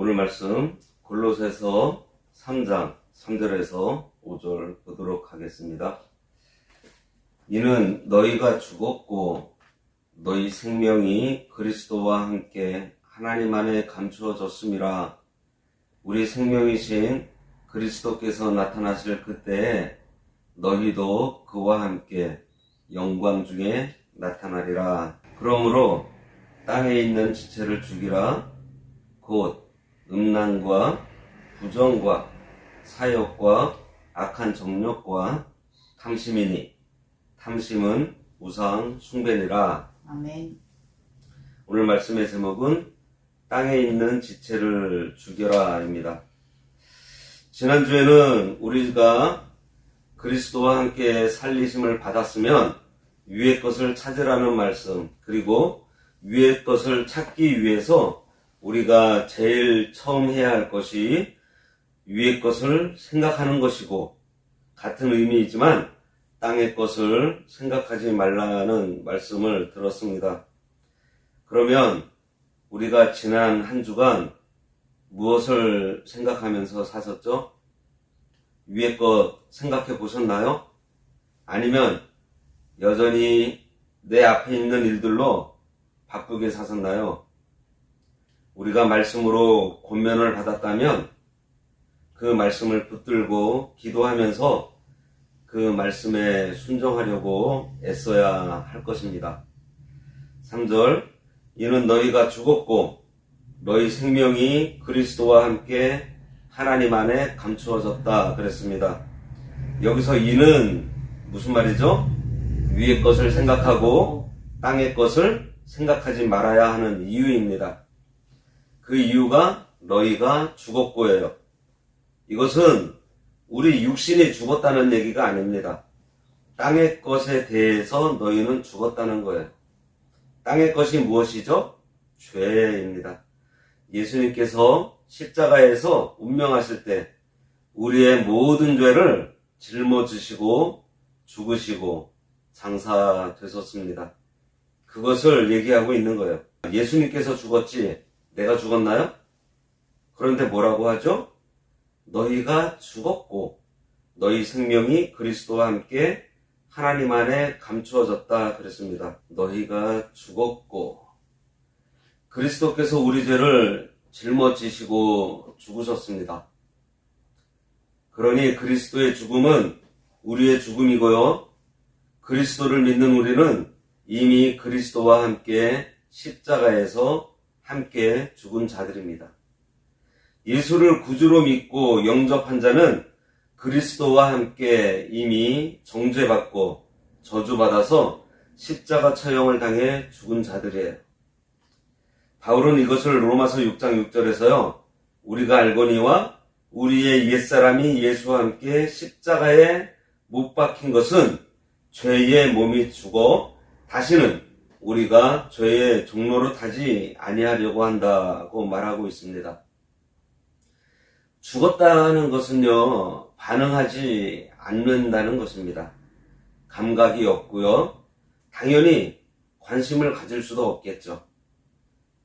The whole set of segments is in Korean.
오늘 말씀 골로새서 3장 3절에서 5절 보도록 하겠습니다. 이는 너희가 죽었고 너희 생명이 그리스도와 함께 하나님 안에 감추어졌음이라. 우리 생명이신 그리스도께서 나타나실 그때에 너희도 그와 함께 영광 중에 나타나리라. 그러므로 땅에 있는 지체를 죽이라. 곧 음란과 부정과 사욕과 악한 정욕과 탐심이니 탐심은 우상 숭배니라. 아멘. 오늘 말씀의 제목은 땅에 있는 지체를 죽여라 입니다. 지난주에는 우리가 그리스도와 함께 살리심을 받았으면 위의 것을 찾으라는 말씀, 그리고 위의 것을 찾기 위해서 우리가 제일 처음 해야 할 것이 위의 것을 생각하는 것이고, 같은 의미이지만 땅의 것을 생각하지 말라는 말씀을 들었습니다. 그러면 우리가 지난 한 주간 무엇을 생각하면서 사셨죠? 위의 것 생각해 보셨나요? 아니면 여전히 내 앞에 있는 일들로 바쁘게 사셨나요? 우리가 말씀으로 권면을 받았다면 그 말씀을 붙들고 기도하면서 그 말씀에 순종하려고 애써야 할 것입니다. 3절, 이는 너희가 죽었고 너희 생명이 그리스도와 함께 하나님 안에 감추어졌다 그랬습니다. 여기서 이는 무슨 말이죠? 위의 것을 생각하고 땅의 것을 생각하지 말아야 하는 이유입니다. 그 이유가 너희가 죽었고예요. 이것은 우리 육신이 죽었다는 얘기가 아닙니다. 땅의 것에 대해서 너희는 죽었다는 거예요. 땅의 것이 무엇이죠? 죄입니다. 예수님께서 십자가에서 운명하실 때 우리의 모든 죄를 짊어지시고 죽으시고 장사되셨습니다. 그것을 얘기하고 있는 거예요. 예수님께서 죽었지 내가 죽었나요? 그런데 뭐라고 하죠? 너희가 죽었고 너희 생명이 그리스도와 함께 하나님 안에 감추어졌다 그랬습니다. 너희가 죽었고 그리스도께서 우리 죄를 짊어지시고 죽으셨습니다. 그러니 그리스도의 죽음은 우리의 죽음이고요. 그리스도를 믿는 우리는 이미 그리스도와 함께 십자가에서 함께 죽은 자들입니다. 예수를 구주로 믿고 영접한 자는 그리스도와 함께 이미 정죄받고 저주받아서 십자가 처형을 당해 죽은 자들이에요. 바울은 이것을 로마서 6장 6절에서요. 우리가 알거니와 우리의 옛사람이 예수와 함께 십자가에 못 박힌 것은 죄의 몸이 죽어 다시는 우리가 죄의 종로로 타지 아니하려고 한다고 말하고 있습니다. 죽었다는 것은요, 반응하지 않는다는 것입니다. 감각이 없고요. 당연히 관심을 가질 수도 없겠죠.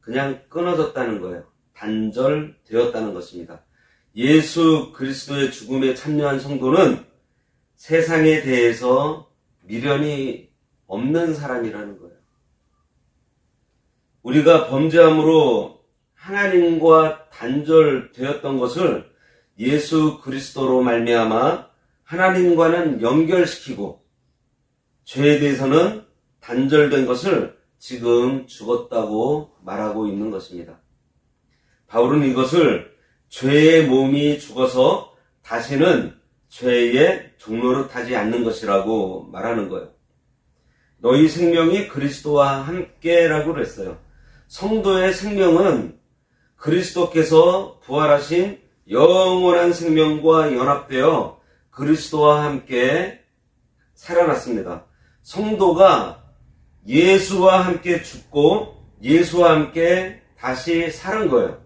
그냥 끊어졌다는 거예요. 단절되었다는 것입니다. 예수 그리스도의 죽음에 참여한 성도는 세상에 대해서 미련이 없는 사람이라는 거예요. 우리가 범죄함으로 하나님과 단절되었던 것을 예수 그리스도로 말미암아 하나님과는 연결시키고 죄에 대해서는 단절된 것을 지금 죽었다고 말하고 있는 것입니다. 바울은 이것을 죄의 몸이 죽어서 다시는 죄의 종로로 타지 않는 것이라고 말하는 거예요. 너희 생명이 그리스도와 함께라고 그랬어요. 성도의 생명은 그리스도께서 부활하신 영원한 생명과 연합되어 그리스도와 함께 살아났습니다. 성도가 예수와 함께 죽고 예수와 함께 다시 사는 거예요.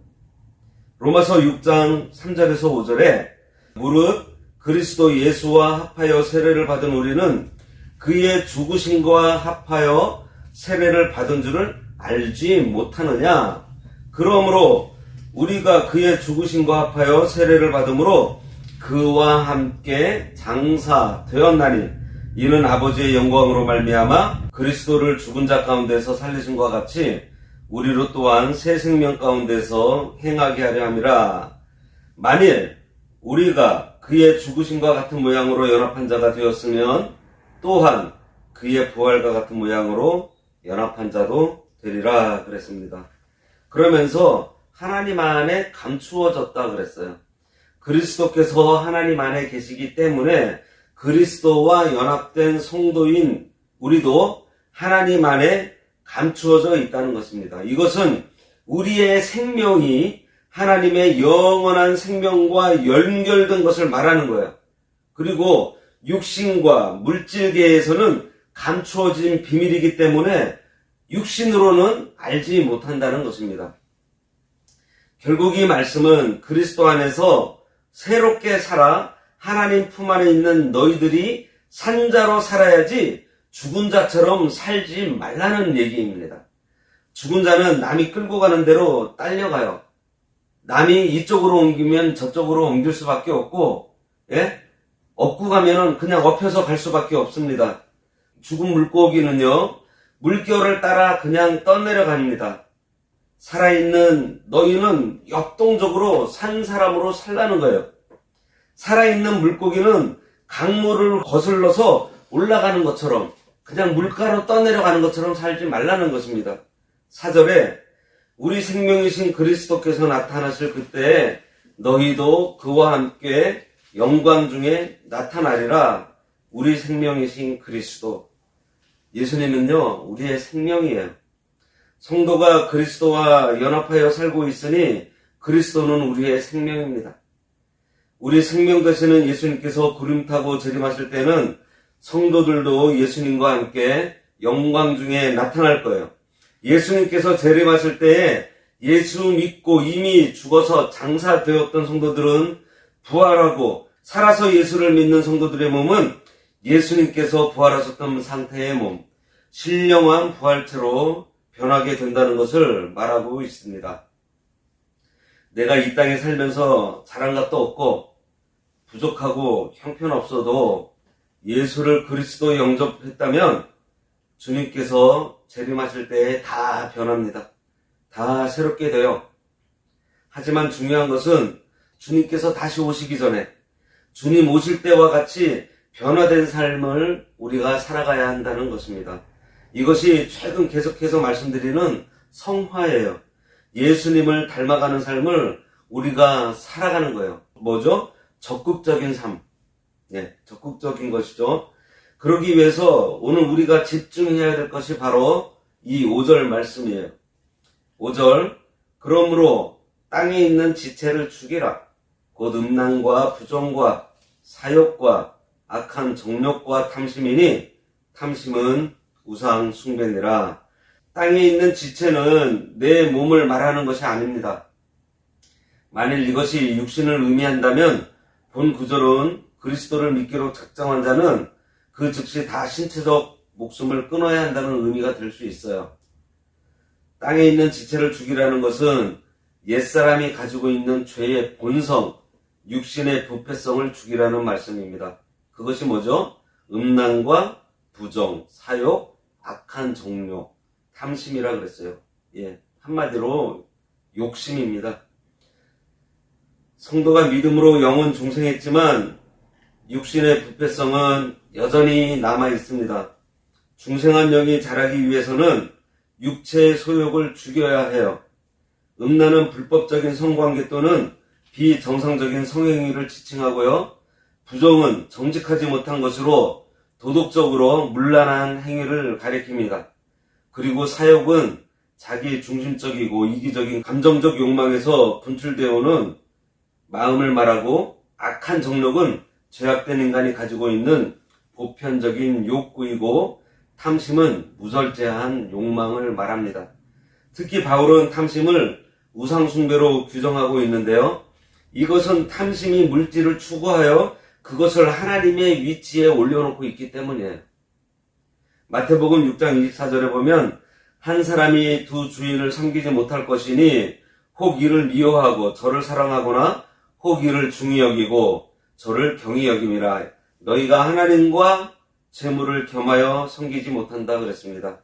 로마서 6장 3절에서 5절에 무릇 그리스도 예수와 합하여 세례를 받은 우리는 그의 죽으심과 합하여 세례를 받은 줄을 알지 못하느냐. 그러므로 우리가 그의 죽으심과 합하여 세례를 받음으로 그와 함께 장사되었나니 이는 아버지의 영광으로 말미암아 그리스도를 죽은 자 가운데서 살리심과 같이 우리로 또한 새 생명 가운데서 행하게 하려 함이라. 만일 우리가 그의 죽으심과 같은 모양으로 연합한 자가 되었으면 또한 그의 부활과 같은 모양으로 연합한 자도 되리라 그랬습니다. 그러면서 하나님 안에 감추어졌다 그랬어요. 그리스도께서 하나님 안에 계시기 때문에 그리스도와 연합된 성도인 우리도 하나님 안에 감추어져 있다는 것입니다. 이것은 우리의 생명이 하나님의 영원한 생명과 연결된 것을 말하는 거예요. 그리고 육신과 물질계에서는 감추어진 비밀이기 때문에 육신으로는 알지 못한다는 것입니다. 결국 이 말씀은 그리스도 안에서 새롭게 살아 하나님 품 안에 있는 너희들이 산자로 살아야지 죽은 자처럼 살지 말라는 얘기입니다. 죽은 자는 남이 끌고 가는 대로 딸려가요. 남이 이쪽으로 옮기면 저쪽으로 옮길 수밖에 없고, 업고 가면은 그냥 엎혀서 갈 수밖에 없습니다. 죽은 물고기는요, 물결을 따라 그냥 떠내려갑니다. 살아있는 너희는 역동적으로 산 사람으로 살라는 거예요. 살아있는 물고기는 강물을 거슬러서 올라가는 것처럼 그냥 물가로 떠내려가는 것처럼 살지 말라는 것입니다. 4절에 우리 생명이신 그리스도께서 나타나실 그때에 너희도 그와 함께 영광 중에 나타나리라. 우리 생명이신 그리스도. 예수님은요, 우리의 생명이에요. 성도가 그리스도와 연합하여 살고 있으니 그리스도는 우리의 생명입니다. 우리 생명 되시는 예수님께서 구름 타고 재림하실 때는 성도들도 예수님과 함께 영광 중에 나타날 거예요. 예수님께서 재림하실 때에 예수 믿고 이미 죽어서 장사되었던 성도들은 부활하고 살아서 예수를 믿는 성도들의 몸은 예수님께서 부활하셨던 상태의 몸, 신령한 부활체로 변하게 된다는 것을 말하고 있습니다. 내가 이 땅에 살면서 잘한 것도 없고 부족하고 형편없어도 예수를 그리스도에 영접했다면 주님께서 재림하실 때에 다 변합니다. 다 새롭게 돼요. 하지만 중요한 것은 주님께서 다시 오시기 전에 주님 오실 때와 같이 변화된 삶을 우리가 살아가야 한다는 것입니다. 이것이 최근 계속해서 말씀드리는 성화예요. 예수님을 닮아가는 삶을 우리가 살아가는 거예요. 뭐죠? 적극적인 삶. 적극적인 것이죠. 그러기 위해서 오늘 우리가 집중해야 될 것이 바로 이 5절 말씀이에요. 5절, 그러므로 땅에 있는 지체를 죽이라. 곧 음란과 부정과 사욕과 악한 정욕과 탐심이니 탐심은 우상 숭배니라. 땅에 있는 지체는 내 몸을 말하는 것이 아닙니다. 만일 이것이 육신을 의미한다면 본 구절은 그리스도를 믿기로 작정한 자는 그 즉시 다 신체적 목숨을 끊어야 한다는 의미가 될 수 있어요. 땅에 있는 지체를 죽이라는 것은 옛사람이 가지고 있는 죄의 본성, 육신의 부패성을 죽이라는 말씀입니다. 그것이 뭐죠? 음란과 부정, 사욕, 악한 정욕, 탐심이라 그랬어요. 한마디로 욕심입니다. 성도가 믿음으로 영원 중생했지만 육신의 부패성은 여전히 남아 있습니다. 중생한 영이 자라기 위해서는 육체의 소욕을 죽여야 해요. 음란은 불법적인 성관계 또는 비정상적인 성행위를 지칭하고요. 부정은 정직하지 못한 것으로 도덕적으로 문란한 행위를 가리킵니다. 그리고 사욕은 자기 중심적이고 이기적인 감정적 욕망에서 분출되어 오는 마음을 말하고, 악한 정욕은 죄악된 인간이 가지고 있는 보편적인 욕구이고, 탐심은 무절제한 욕망을 말합니다. 특히 바울은 탐심을 우상숭배로 규정하고 있는데요. 이것은 탐심이 물질을 추구하여 그것을 하나님의 위치에 올려놓고 있기 때문이에요. 마태복음 6장 24절에 보면 한 사람이 두 주인을 섬기지 못할 것이니 혹 이를 미워하고 저를 사랑하거나 혹 이를 중히 여기고 저를 경히 여김이라. 너희가 하나님과 재물을 겸하여 섬기지 못한다 그랬습니다.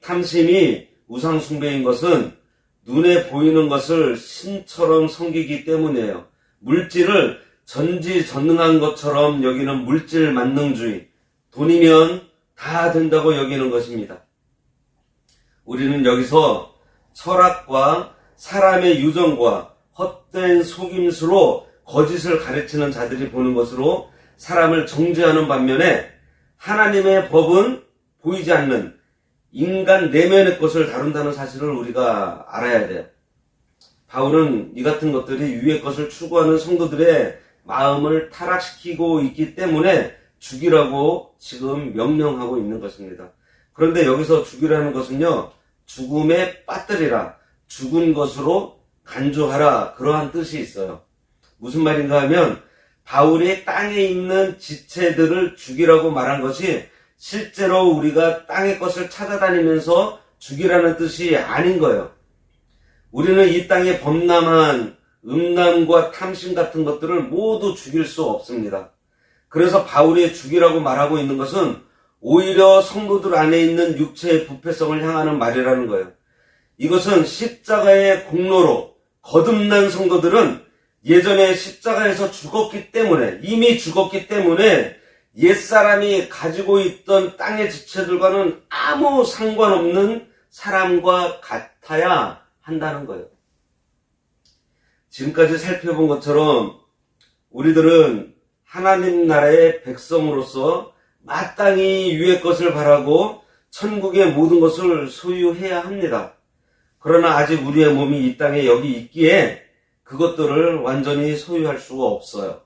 탐심이 우상 숭배인 것은 눈에 보이는 것을 신처럼 섬기기 때문이에요. 물질을 전지전능한 것처럼 여기는 물질 만능주의, 돈이면 다 된다고 여기는 것입니다. 우리는 여기서 철학과 사람의 유전과 헛된 속임수로 거짓을 가르치는 자들이 보는 것으로 사람을 정죄하는 반면에 하나님의 법은 보이지 않는 인간 내면의 것을 다룬다는 사실을 우리가 알아야 돼요. 바울은 이 같은 것들이 위의 것을 추구하는 성도들의 마음을 타락시키고 있기 때문에 죽이라고 지금 명령하고 있는 것입니다. 그런데 여기서 죽이라는 것은요, 죽음에 빠뜨리라, 죽은 것으로 간주하라, 그러한 뜻이 있어요. 무슨 말인가 하면 바울이 땅에 있는 지체들을 죽이라고 말한 것이 실제로 우리가 땅의 것을 찾아다니면서 죽이라는 뜻이 아닌 거예요. 우리는 이 땅에 범람한 음란과 탐심 같은 것들을 모두 죽일 수 없습니다. 그래서 바울이 죽이라고 말하고 있는 것은 오히려 성도들 안에 있는 육체의 부패성을 향하는 말이라는 거예요. 이것은 십자가의 공로로 거듭난 성도들은 예전에 십자가에서 죽었기 때문에, 이미 죽었기 때문에 옛사람이 가지고 있던 땅의 지체들과는 아무 상관없는 사람과 같아야 한다는 거예요. 지금까지 살펴본 것처럼 우리들은 하나님 나라의 백성으로서 마땅히 위의 것을 바라고 천국의 모든 것을 소유해야 합니다. 그러나 아직 우리의 몸이 이 땅에 여기 있기에 그것들을 완전히 소유할 수가 없어요.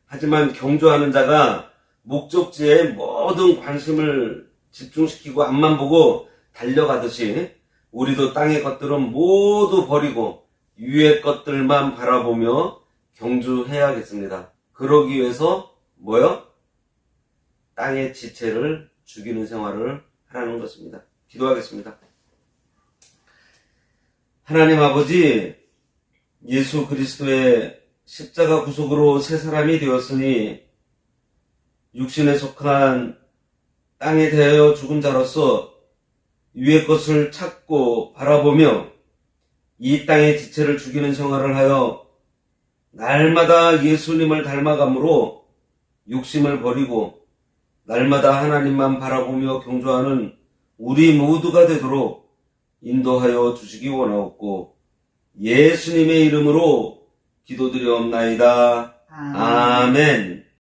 하지만 경주하는 자가 목적지에 모든 관심을 집중시키고 앞만 보고 달려가듯이 우리도 땅의 것들은 모두 버리고 위의 것들만 바라보며 경주해야겠습니다. 그러기 위해서 뭐요? 땅의 지체를 죽이는 생활을 하라는 것입니다. 기도하겠습니다. 하나님 아버지, 예수 그리스도의 십자가 구속으로 새 사람이 되었으니 육신에 속한 땅에 대하여 죽은 자로서 위의 것을 찾고 바라보며 이 땅의 지체를 죽이는 생활을 하여 날마다 예수님을 닮아감으로 욕심을 버리고 날마다 하나님만 바라보며 경주하는 우리 모두가 되도록 인도하여 주시기 원하옵고 예수님의 이름으로 기도드리옵나이다. 아멘.